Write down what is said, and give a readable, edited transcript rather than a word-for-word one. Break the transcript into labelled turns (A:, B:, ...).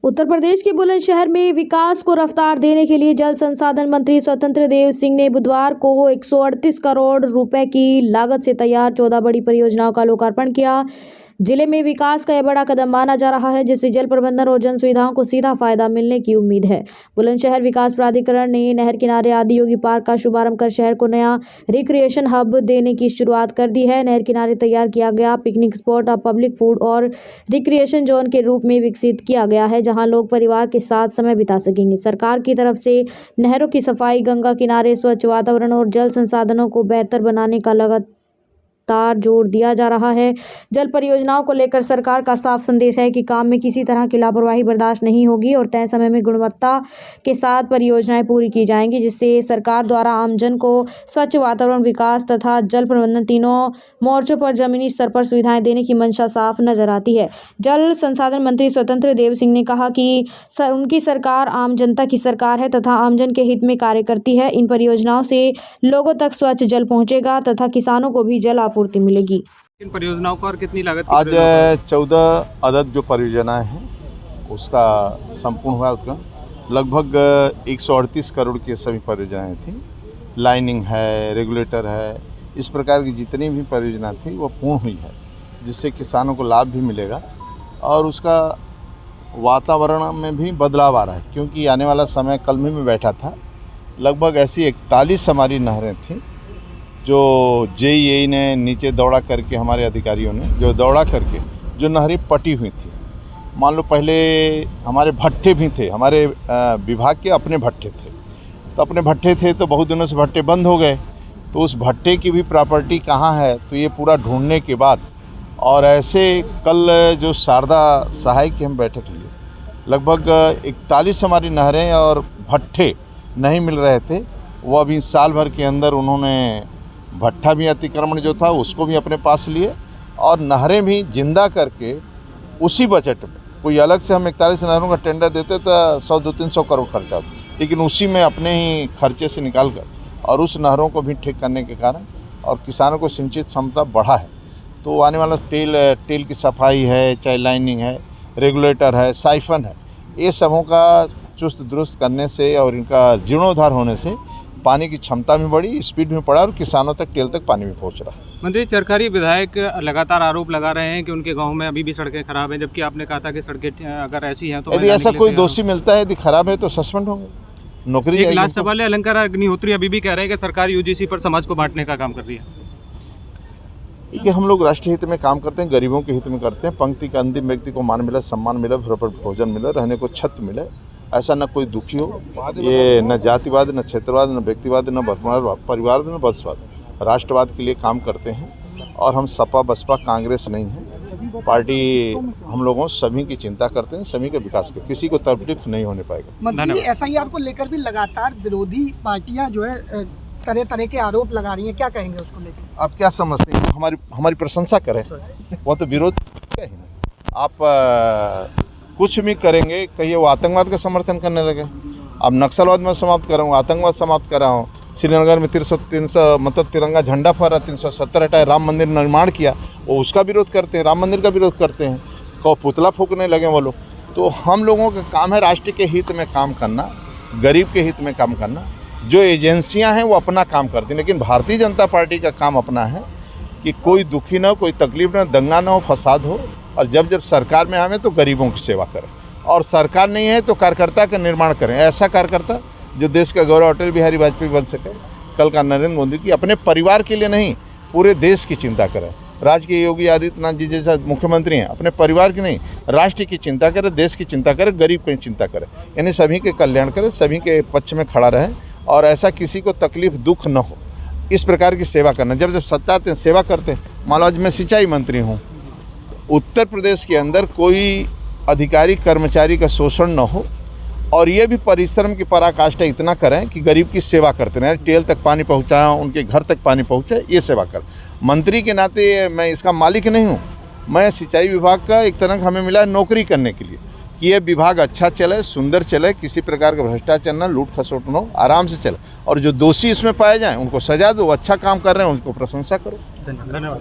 A: उत्तर प्रदेश के बुलंदशहर में विकास को रफ्तार देने के लिए जल संसाधन मंत्री स्वतंत्र देव सिंह ने बुधवार को 138 करोड़ रुपए की लागत से तैयार 14 बड़ी परियोजनाओं का लोकार्पण किया। जिले में विकास का यह बड़ा कदम माना जा रहा है, जिससे जल प्रबंधन और जन सुविधाओं को सीधा फायदा मिलने की उम्मीद है। बुलंदशहर विकास प्राधिकरण ने नहर किनारे आदियोगी पार्क का शुभारंभ कर शहर को नया रिक्रिएशन हब देने की शुरुआत कर दी है। नहर किनारे तैयार किया गया पिकनिक स्पॉट अब पब्लिक फूड और रिक्रिएशन जोन के रूप में विकसित किया गया है, जहां लोग परिवार के साथ समय बिता सकेंगे। सरकार की तरफ से नहरों की सफाई, गंगा किनारे स्वच्छ वातावरण और जल संसाधनों को बेहतर बनाने का लगातार जोर दिया जा रहा है। जल परियोजनाओं को लेकर सरकार का साफ संदेश है कि काम में किसी तरह की लापरवाही बर्दाश्त नहीं होगी और तय समय में गुणवत्ता के साथ परियोजनाएं पूरी की जाएंगी, जिससे सरकार द्वारा आमजन को स्वच्छ वातावरण, विकास तथा जल प्रबंधन तीनों मोर्चों पर जमीनी स्तर पर सुविधाएं देने की मंशा साफ नजर आती है। जल संसाधन मंत्री स्वतंत्र देव सिंह ने कहा कि उनकी सरकार आम जनता की सरकार है तथा आमजन के हित में कार्य करती है। इन परियोजनाओं से लोगों तक स्वच्छ जल पहुंचेगा तथा किसानों को भी जल पूर्ति मिलेगी।
B: इन परियोजनाओं को और कितनी लागत?
C: आज 14 अदद जो परियोजनाएं हैं उसका संपूर्ण हुआ उत्तर लगभग 138 करोड़ की सभी परियोजनाएं थी। लाइनिंग है, रेगुलेटर है, इस प्रकार की जितनी भी परियोजना थी वो पूर्ण हुई है, जिससे किसानों को लाभ भी मिलेगा और उसका वातावरण में भी बदलाव आ रहा है। क्योंकि आने वाला समय, कल भी मैं बैठा था, लगभग ऐसी 41 हमारी नहरें थी जो जेईई ने नीचे दौड़ा करके, हमारे अधिकारियों ने जो दौड़ा करके जो नहरें पटी हुई थी। मान लो पहले हमारे भट्टे भी थे, हमारे विभाग के अपने भट्टे थे, तो अपने भट्टे थे तो बहुत दिनों से भट्टे बंद हो गए, तो उस भट्टे की भी प्रॉपर्टी कहाँ है, तो ये पूरा ढूंढने के बाद और ऐसे कल जो शारदा सहाय की हम बैठक लिए, लगभग 41 हमारी नहरें और भट्टे नहीं मिल रहे थे। वो अभी साल भर के अंदर उन्होंने भट्टा भी अतिक्रमण जो था उसको भी अपने पास लिए और नहरें भी जिंदा करके उसी बजट में, कोई अलग से हम 41 नहरों का टेंडर देते तो 100-200-300 करोड़ खर्चा होता, लेकिन उसी में अपने ही खर्चे से निकाल कर और उस नहरों को भी ठीक करने के कारण और किसानों को सिंचित क्षमता बढ़ा है। तो आने वाला टेल की सफाई है, चाहे लाइनिंग है, रेगुलेटर है, साइफन है, ये सबों का चुस्त दुरुस्त करने से और इनका जीर्णोद्धार होने से पानी की क्षमता भी बढ़ी, स्पीड भी बढ़ा और किसानों तक, टेल तक पानी भी पहुंच रहा है।
B: मंत्री, सरकारी विधायक लगातार आरोप लगा रहे हैं कि उनके गांव में अभी भी सड़कें खराब हैं, जबकि आपने कहा था कि सड़कें अगर ऐसी हैं तो
C: यदि ऐसा कोई दोषी मिलता है, यदि खराब है तो सस्पेंड होंगे, नौकरी जाएगी।
B: लास्ट सवाल है, अलंकार अग्निहोत्री अभी भी कह रहे हैं कि सरकार यूजीसी पर समाज को बांटने का काम कर रही है।
C: देखिए, हम लोग राष्ट्रीय हित में काम करते हैं, गरीबों के हित में करते हैं। पंक्ति के अंतिम व्यक्ति को मान मिले, सम्मान मिले, भोजन मिले, रहने को छत मिले, ऐसा न कोई दुखी हो। ये न जातिवाद, न क्षेत्रवाद, न व्यक्तिवाद, न परिवार, न वंशवाद, राष्ट्रवाद के लिए काम करते हैं। और हम सपा बसपा कांग्रेस नहीं है, पार्टी हम लोगों सभी की चिंता करते हैं, सभी के विकास के, किसी को तकलीफ नहीं होने पाएगा।
D: मंत्री, एसआईआर को लेकर भी लगातार विरोधी पार्टियां जो है तरह तरह के आरोप लगा रही हैं, क्या कहेंगे उसको लेकर?
C: आप क्या समझते हैं? हमारी प्रशंसा करें, वो तो विरोध है ही नहीं। आप कुछ भी करेंगे, कहिए वो आतंकवाद का समर्थन करने लगे। अब नक्सलवाद में समाप्त कर रहा हूँ, आतंकवाद समाप्त कर रहा हूँ। श्रीनगर में 300 मतलब तिरंगा झंडा फहरा, 370 हटाए, राम मंदिर निर्माण किया, वो उसका विरोध करते हैं, राम मंदिर का विरोध करते हैं, को पुतला फूकने लगे वो लोग। तो हम लोगों का काम है राष्ट्र के हित में काम करना, गरीब के हित में काम करना। जो एजेंसियां हैं वो अपना काम करती हैं, लेकिन भारतीय जनता पार्टी का काम अपना है कि कोई दुखी ना हो, कोई तकलीफ ना, दंगा ना हो, फसाद हो, और जब जब सरकार में आवे तो गरीबों की सेवा करें, और सरकार नहीं है तो कार्यकर्ता का निर्माण करें। ऐसा कार्यकर्ता जो देश का गौरव अटल बिहारी वाजपेयी बन सके, कल का नरेंद्र मोदी की अपने परिवार के लिए नहीं, पूरे देश की चिंता करें। राज्य के योगी आदित्यनाथ जी जैसा मुख्यमंत्री हैं, अपने परिवार की नहीं, राष्ट्र की चिंता करें, देश की चिंता करें, गरीब की चिंता करें, यानी सभी के कल्याण करें, सभी के पक्ष में खड़ा रहे और ऐसा किसी को तकलीफ दुख न हो, इस प्रकार की सेवा करना। जब जब सत्ता आते हैं सेवा करते हैं। मान लो आज मैं सिंचाई मंत्री हूँ, उत्तर प्रदेश के अंदर कोई अधिकारी कर्मचारी का शोषण न हो और ये भी परिश्रम की पराकाष्ठा इतना करें कि गरीब की सेवा करते रहें, टेल तक पानी पहुँचाएं, उनके घर तक पानी पहुँचे, ये सेवा करें। मंत्री के नाते मैं इसका मालिक नहीं हूँ, मैं सिंचाई विभाग का एक तरह हमें मिला है नौकरी करने के लिए कि ये विभाग अच्छा चले, सुंदर चले, किसी प्रकार का भ्रष्टाचार न, लूट खसोट न हो, आराम से चले, और जो दोषी इसमें पाए जाएं उनको सजा दो। अच्छा काम कर रहे हैं उनको प्रशंसा करो।
B: धन्यवाद।